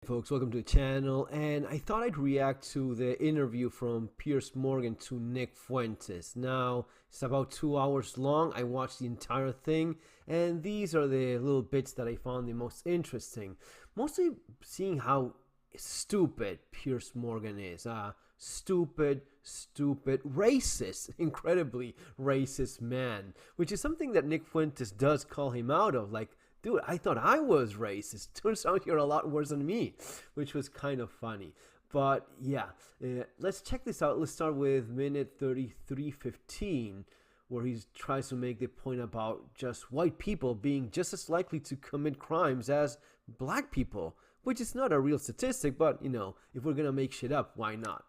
Folks, welcome to the channel, and I thought I'd react to the interview from Piers Morgan to Nick Fuentes. Now, it's about 2 hours long. I watched the entire thing, and these are the little bits that I found the most interesting. Mostly seeing how stupid Piers Morgan is. Stupid, racist, incredibly racist man, which is something that Nick Fuentes does call him out of, like, dude, I thought I was racist. Turns out you're a lot worse than me, which was kind of funny. But yeah, let's check this out. Let's start with minute 33:15, where he tries to make the point about just white people being just as likely to commit crimes as black people, which is not a real statistic, but you know, if we're gonna make shit up, why not?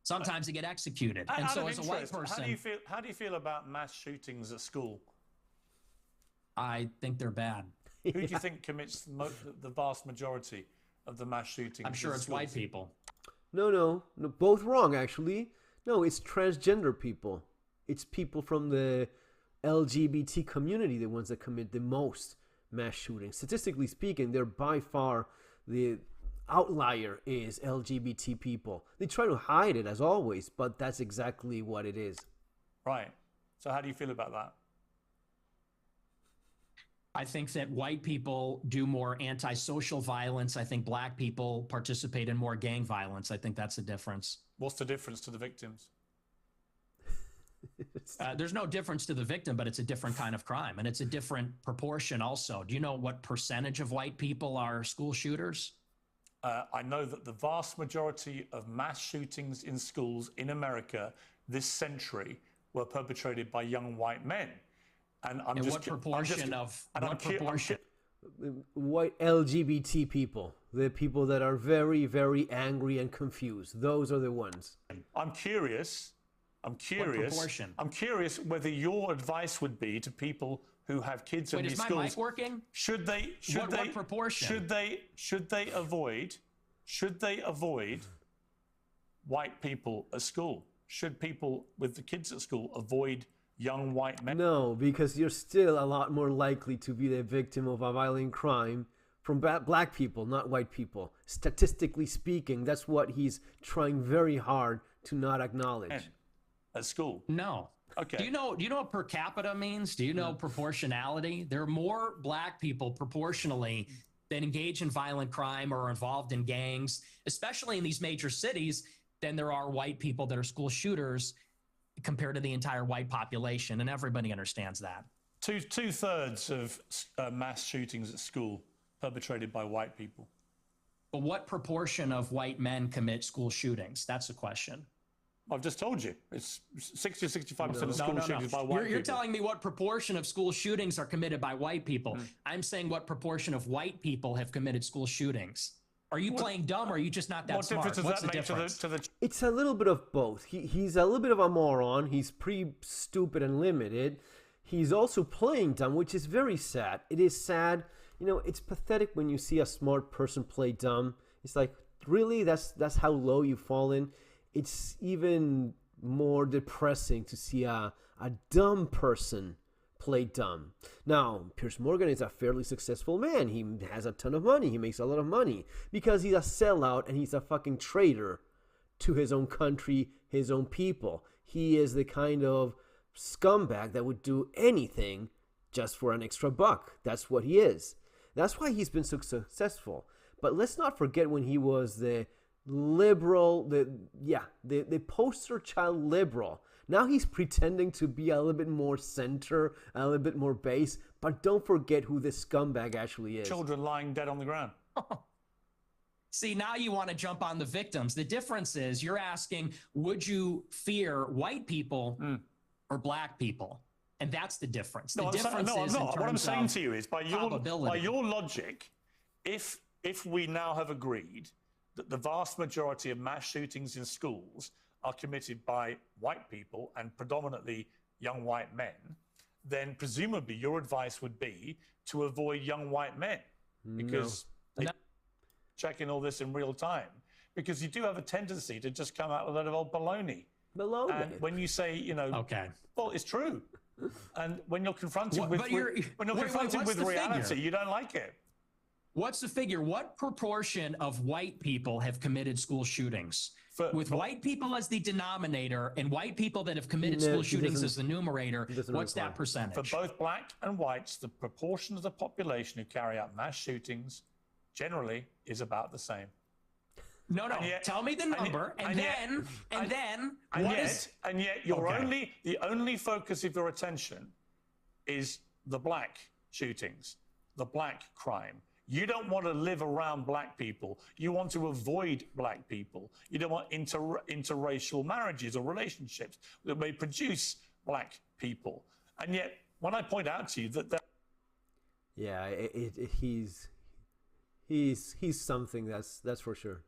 Sometimes they get executed. And so as a white person, how do you feel about mass shootings at school? I think they're bad. Who do you think commits the vast majority of the mass shootings? I'm sure it's white people. No, both wrong actually. No, it's transgender people. It's people from the LGBT community, the ones that commit the most mass shootings. Statistically speaking, they're by far the outlier is LGBT people. They try to hide it as always, but that's exactly what it is. Right. So how do you feel about that? I think that white people do more antisocial violence. I think black people participate in more gang violence. I think that's the difference. What's the difference to the victims? There's no difference to the victim, but it's a different kind of crime. And it's a different proportion also. Do you know what percentage of white people are school shooters? I know that the vast majority of mass shootings in schools in America this century were perpetrated by young white men. And what proportion? White LGBT people, the people that are very, very angry and confused. Those are the ones. I'm curious What proportion? I'm curious whether your advice would be to people who have kids in these schools. Wait, is my mic working? What proportion? Should they avoid white people at school? Should people with the kids at school avoid young white men? No, because you're still a lot more likely to be the victim of a violent crime from black people, not white people. Statistically speaking, that's what he's trying very hard to not acknowledge. At school? No. Okay. Do you know what per capita means? Do you know proportionality? There are more black people proportionally that engage in violent crime or are involved in gangs, especially in these major cities, than there are white people that are school shooters compared to the entire white population, and everybody understands that. Two-thirds of mass shootings at school perpetrated by white people. But what proportion of white men commit school shootings? That's the question. I've just told you. It's 60-65% of school shootings by white people. You're telling me what proportion of school shootings are committed by white people. I'm saying what proportion of white people have committed school shootings. Are you playing dumb, or are you just not that smart? What's the difference? It's a little bit of both. He's a little bit of a moron. He's pretty stupid and limited. He's also playing dumb, which is very sad. It is sad. You know, it's pathetic when you see a smart person play dumb. It's like, really? That's how low you've fallen? It's even more depressing to see a dumb person play dumb. Now, Piers Morgan is a fairly successful man. He has a ton of money. He makes a lot of money because he's a sellout and he's a fucking traitor to his own country, his own people. He is the kind of scumbag that would do anything just for an extra buck. That's what he is. That's why he's been so successful. But let's not forget when he was the liberal, the poster child liberal. Now he's pretending to be a little bit more center, a little bit more base, but don't forget who this scumbag actually is. Children lying dead on the ground. See, now you want to jump on the victims. The difference is you're asking, would you fear white people or black people? And that's the difference. The difference is in terms what I'm saying of to you is by your logic, if we now have agreed that the vast majority of mass shootings in schools are committed by white people and predominantly young white men, then presumably your advice would be to avoid young white men because they're checking all this in real time. Because you do have a tendency to just come out with a lot of old baloney. And when you say, you know, well, it's true. And when you're confronted with reality, you don't like it. What's the figure? What proportion of white people have committed school shootings? With white people as the denominator and white people that have committed school shootings as the numerator, what's that percentage? For both black and whites, the proportion of the population who carry out mass shootings generally is about the same. No, yet, tell me the number, and then the only focus of your attention is the black shootings, the black crime. You don't want to live around black people. You want to avoid black people. You don't want interracial marriages or relationships that may produce black people. And yet, when I point out to you that yeah, he's something, that's for sure.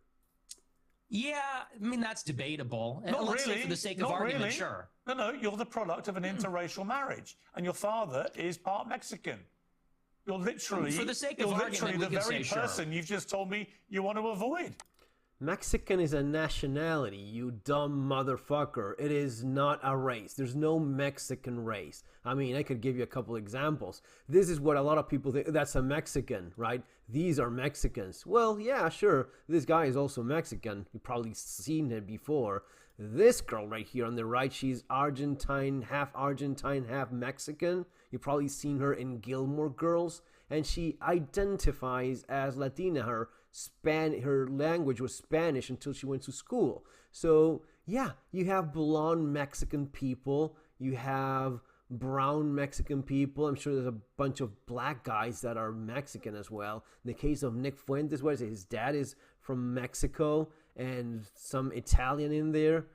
Yeah, I mean, that's debatable. Not Let's really. say for the sake of argument, really. Sure. No, you're the product of an interracial marriage, and your father is part Mexican. You're literally, for the sake of argument, the very person you've just told me you want to avoid. Mexican is a nationality, you dumb motherfucker. It is not a race. There's no Mexican race. I mean, I could give you a couple examples. This is what a lot of people think. That's a Mexican, right? These are Mexicans. Well, yeah, sure. This guy is also Mexican. You've probably seen it before. This girl right here on the right, she's Argentine, half Mexican. You've probably seen her in Gilmore Girls. And she identifies as Latina. Her language was Spanish until she went to school. So, yeah, you have blonde Mexican people. You have brown Mexican people. I'm sure there's a bunch of black guys that are Mexican as well. In the case of Nick Fuentes, what is it? His dad is from Mexico and some Italian in there.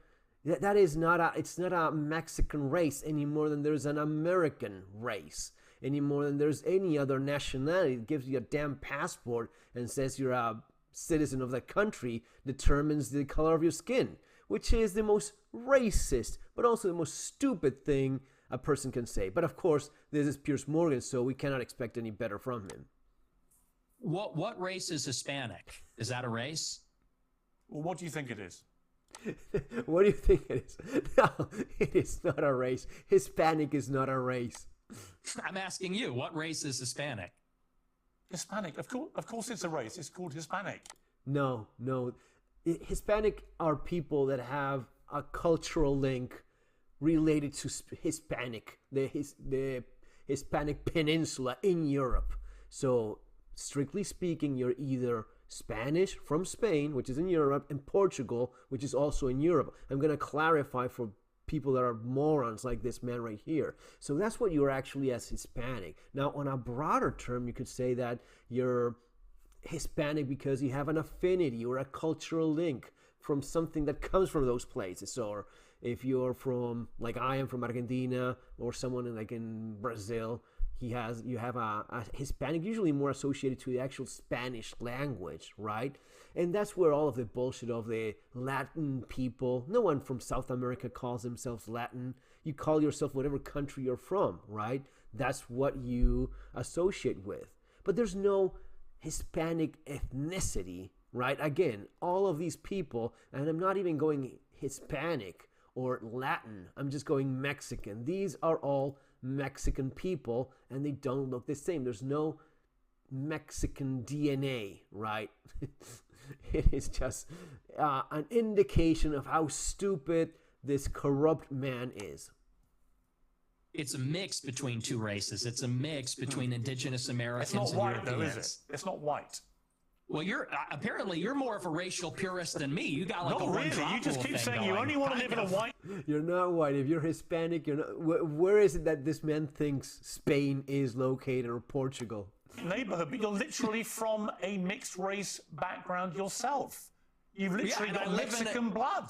That is it's not a Mexican race any more than there's an American race. Any more than there's any other nationality that gives you a damn passport and says you're a citizen of that country, determines the color of your skin, which is the most racist, but also the most stupid thing a person can say. But of course, this is Piers Morgan, so we cannot expect any better from him. What race is Hispanic? Is that a race? Well, what do you think it is? What do you think it is? No, it is not a race. Hispanic is not a race. I'm asking you, what race is Hispanic? Hispanic, of course it's a race. It's called Hispanic. No. Hispanic are people that have a cultural link related to Hispanic, the Hispanic Peninsula in Europe. So, strictly speaking, you're either Spanish from Spain, which is in Europe, and Portugal, which is also in Europe. I'm going to clarify for people that are morons like this man right here. So that's what you're actually as Hispanic. Now, on a broader term, you could say that you're Hispanic because you have an affinity or a cultural link from something that comes from those places. Or if you're from, like I am from Argentina, or someone like in Brazil, you have a Hispanic, usually more associated to the actual Spanish language, right? And that's where all of the bullshit of the Latin people, no one from South America calls themselves Latin. You call yourself whatever country you're from, right? That's what you associate with. But there's no Hispanic ethnicity, right? Again, all of these people, and I'm not even going Hispanic or Latin, I'm just going Mexican. These are all Mexican people, and they don't look the same. There's no Mexican DNA, right? It is just an indication of how stupid this corrupt man is. It's a mix between two races. It's a mix between indigenous Americans and Europeans. It's not white, though, is it? It's not white. Well, apparently you're more of a racial purist than me. You got like not a really. You just keep saying you only want to live in a white. You're not white. If you're Hispanic, you're not. Where is it that this man thinks Spain is located, or Portugal? Neighborhood, but you're literally from a mixed race background yourself. You've literally got Mexican blood.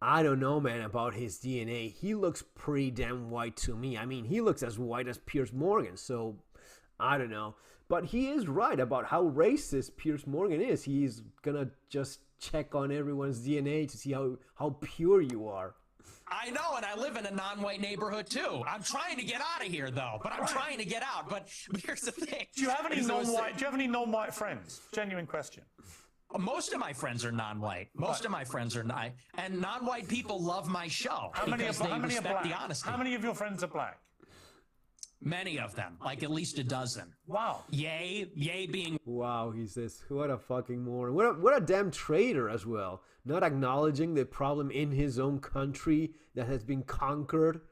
I don't know, man, about his DNA. He looks pretty damn white to me. I mean, he looks as white as Piers Morgan, so I don't know. But he is right about how racist Piers Morgan is. He's gonna just check on everyone's DNA to see how pure you are. I know, and I live in a non-white neighborhood too. I'm trying to get out of here, though. But I'm trying to get out. But here's the thing: Do you have any non-white? Do you have any non-white friends? Genuine question. Most of my friends are non-white. Most of my friends are not, and non-white people love my show. How many are respect black? the honesty. How many of your friends are black? Many of them, like at least a dozen. Wow. Yay being... Wow, he says, what a fucking moron. What a damn traitor as well. Not acknowledging the problem in his own country that has been conquered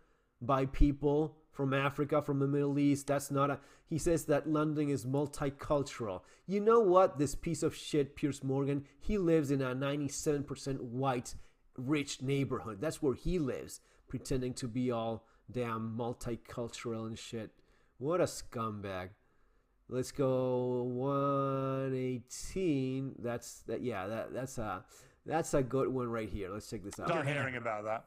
by people from Africa, from the Middle East. That's not a... He says that London is multicultural. You know what? This piece of shit, Piers Morgan, he lives in a 97% white, rich neighborhood. That's where he lives, pretending to be all damn multicultural and shit. What a scumbag. Let's go 118. That's a good one right here. Let's check this out. Not hearing about that.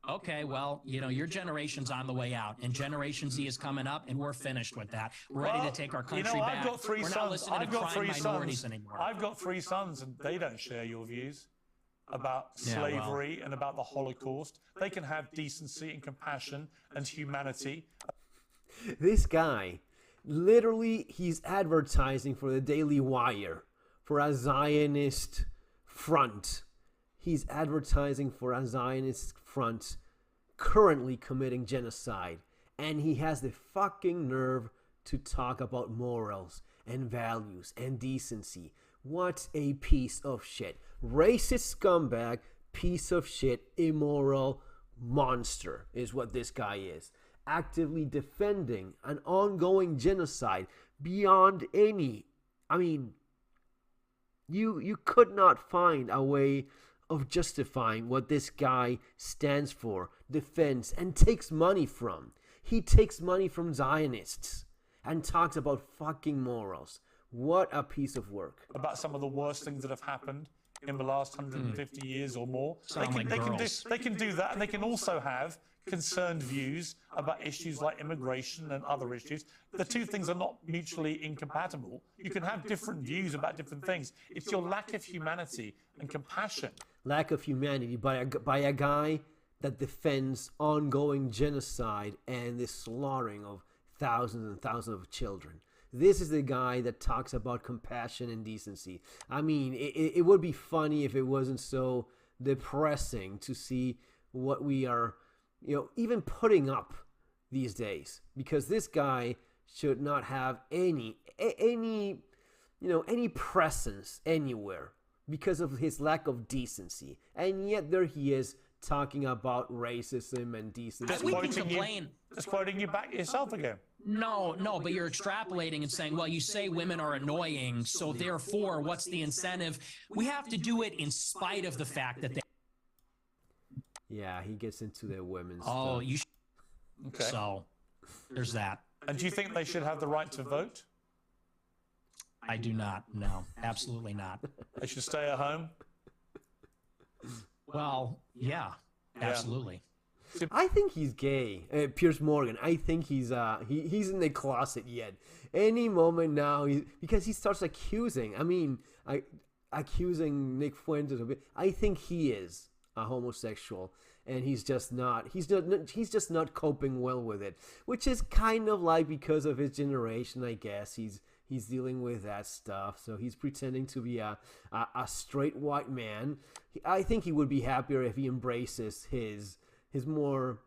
Okay, well, your generation's on the way out, and Generation Z is coming up, and we're finished with that. We're ready to take our country back. I've got three we're sons. not listening to crime minorities anymore. I've got 3 sons, and they don't share your views about slavery and about the Holocaust. They can have decency and compassion and humanity. This guy, literally, he's advertising for the Daily Wire, for a Zionist front. He's advertising for a Zionist front currently committing genocide. And he has the fucking nerve to talk about morals and values and decency. What a piece of shit. Racist scumbag, piece of shit, immoral monster is what this guy is. Actively defending an ongoing genocide beyond any... I mean, you could not find a way of justifying what this guy stands for, defends, and takes money from. He takes money from Zionists and talks about fucking morals. What a piece of work. About some of the worst things that have happened in the last 150 years or more. They can do that, and they can also have concerned views about issues like immigration and other issues. The two things are not mutually incompatible. You can have different views about different things. It's your lack of humanity and compassion. Lack of humanity by a guy that defends ongoing genocide and the slaughtering of thousands and thousands of children. This is the guy that talks about compassion and decency. I mean, it would be funny if it wasn't so depressing to see what we are, even putting up these days. Because this guy should not have any presence anywhere because of his lack of decency. And yet there he is talking about racism and decency. Just quoting you back yourself again. No, but you're extrapolating and saying, well, you say women are annoying, so therefore, what's the incentive? We have to do it in spite of the fact that they... Yeah, he gets into the women's stuff. Okay. So, there's that. And do you think they should have the right to vote? I do not. No, absolutely not. They should stay at home? Well, yeah, absolutely. I think he's gay, Piers Morgan. I think he's in the closet yet. Any moment now, because he starts accusing. Accusing Nick Fuentes of it. I think he is a homosexual, and he's just not coping well with it, which is kind of like because of his generation, I guess. He's dealing with that stuff, so he's pretending to be a straight white man. I think he would be happier if he embraces his more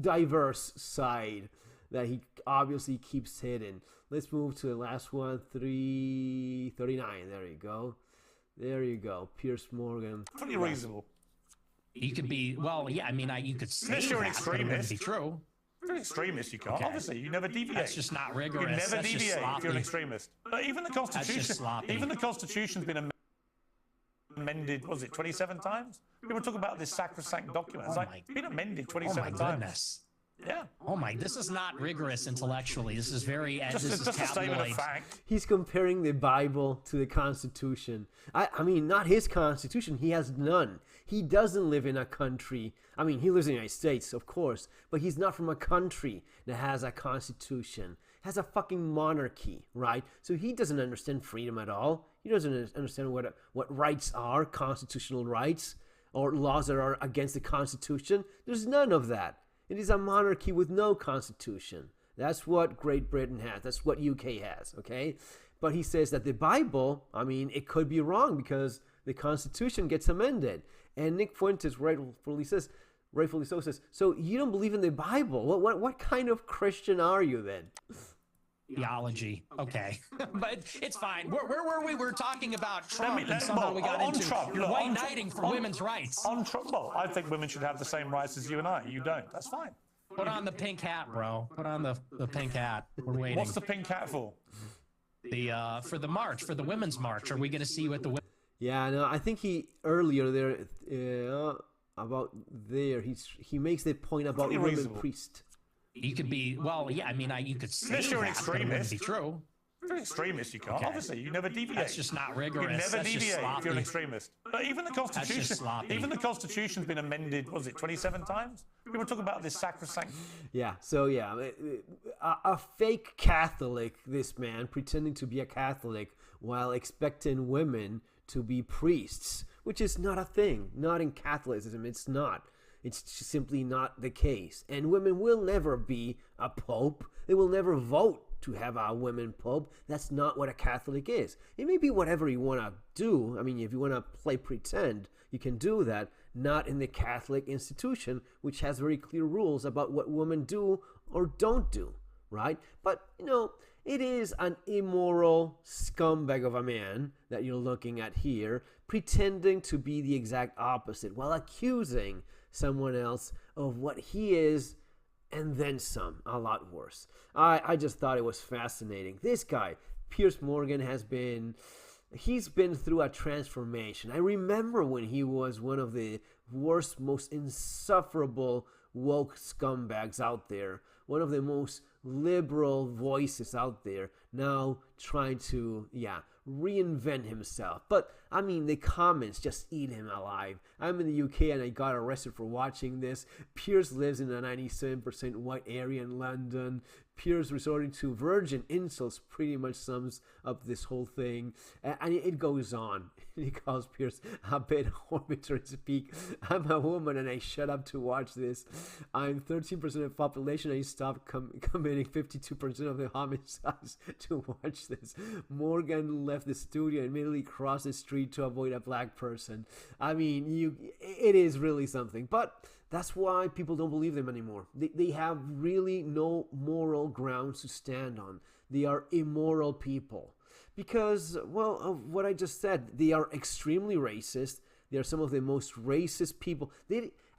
diverse side that he obviously keeps hidden. Let's move to the last one, 339. There you go. Piers Morgan. Pretty reasonable. You could be, you could say unless you're an that, but it wouldn't extremist. be true. If you're an extremist, you can't. Okay. Obviously, you never deviate. That's just not rigorous. You never deviate if you're an extremist. But even the Constitution's been amended, was it 27 times? People talk about this sacrosanct document. It's it's been amended 27 times. Goodness. Yeah. This is not rigorous intellectually. This is very, just a statement of fact. He's comparing the Bible to the Constitution. I mean, not his Constitution. He has none. He doesn't live in a country. I mean, he lives in the United States, of course, but he's not from a country that has a Constitution, has a fucking monarchy, right? So he doesn't understand freedom at all. He doesn't understand what rights are, constitutional rights, or laws that are against the Constitution. There's none of that. It is a monarchy with no constitution. That's what Great Britain has. That's what UK has, okay? But he says that the Bible, it could be wrong because the Constitution gets amended. And Nick Fuentes rightfully says, rightfully so, says, so you don't believe in the Bible? What kind of Christian are you then? Theology. Okay. But it's fine. Where were we? We're talking about Trump, and somehow we got into white knighting for women's rights. On Trump, well, I think women should have the same rights as you and I. You don't. That's fine. Put on the pink hat, bro. Put on the pink hat. We're waiting. What's the pink hat for? For the march, for the women's march. Are we going to see what the women... Yeah, no, I think he earlier there he makes the point about women priests. You could be, well, yeah, I mean, you could say unless you're an that, but it wouldn't extremist. be true. If you're an extremist, you can't. Okay. Obviously, you never deviate. That's just not rigorous. You never That's deviate if you're an extremist. But even the Constitution's been amended, what was it, 27 times? People talk about this sacrosanct. Yeah, so yeah, a fake Catholic, this man, pretending to be a Catholic while expecting women to be priests, which is not a thing. Not in Catholicism, it's not. It's simply not the case. And women will never be a pope. They will never vote to have a women pope. That's not what a Catholic is. It may be whatever you want to do. I mean, if you want to play pretend, you can do that. Not in the Catholic institution, which has very clear rules about what women do or don't do, right? But, it is an immoral scumbag of a man that you're looking at here, pretending to be the exact opposite while accusing someone else of what he is, and then some, a lot worse. I just thought it was fascinating. This guy, Piers Morgan, he's been through a transformation. I remember when he was one of the worst, most insufferable woke scumbags out there, one of the most liberal voices out there, now trying to, reinvent himself. But, I mean, the comments just eat him alive. I'm in the UK and I got arrested for watching this. Piers lives in a 97% white area in London. Piers resorting to virgin insults pretty much sums up this whole thing. And it goes on. He calls Piers a bit arbitrary to speak. I'm a woman and I shut up to watch this. I'm 13% of the population and I stopped committing 52% of the homicides to watch this. Morgan left the studio and immediately crossed the street to avoid a black person. I mean, it is really something. But that's why people don't believe them anymore. They have really no moral grounds to stand on. They are immoral people. Because, well, of what I just said, they are extremely racist. They are some of the most racist people.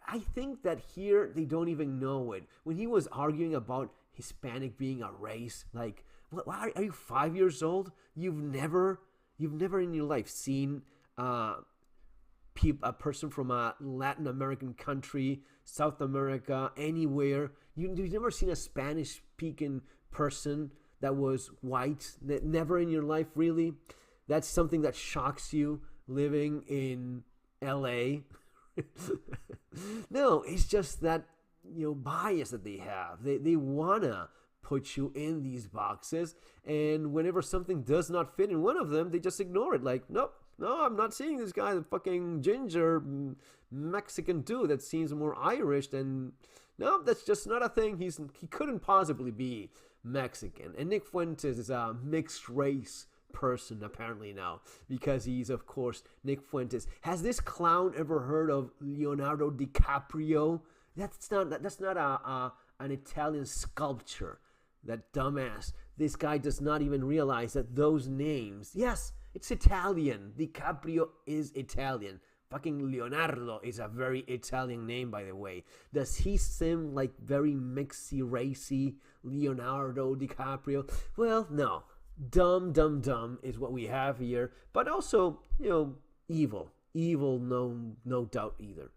I think that here they don't even know it. When he was arguing about Hispanic being a race, like, are you 5 years old? You've never in your life seen a person from a Latin American country, South America, anywhere. You've never seen a Spanish-speaking person that was white. That never in your life, really. That's something that shocks you living in LA. No, it's just that bias that they have. They wanna put you in these boxes, and whenever something does not fit in one of them, they just ignore it. Like, nope. No, I'm not seeing this guy, the fucking ginger Mexican dude that seems more Irish than... No, that's just not a thing. He couldn't possibly be Mexican. And Nick Fuentes is a mixed race person apparently now, because he's, of course, Nick Fuentes. Has this clown ever heard of Leonardo DiCaprio? That's not an Italian sculpture. That dumbass. This guy does not even realize that those names... Yes, it's Italian. DiCaprio is Italian. Fucking Leonardo is a very Italian name, by the way. Does he seem like very mixy, racy Leonardo DiCaprio? Well, no. Dumb is what we have here. But also, evil. Evil, no doubt either.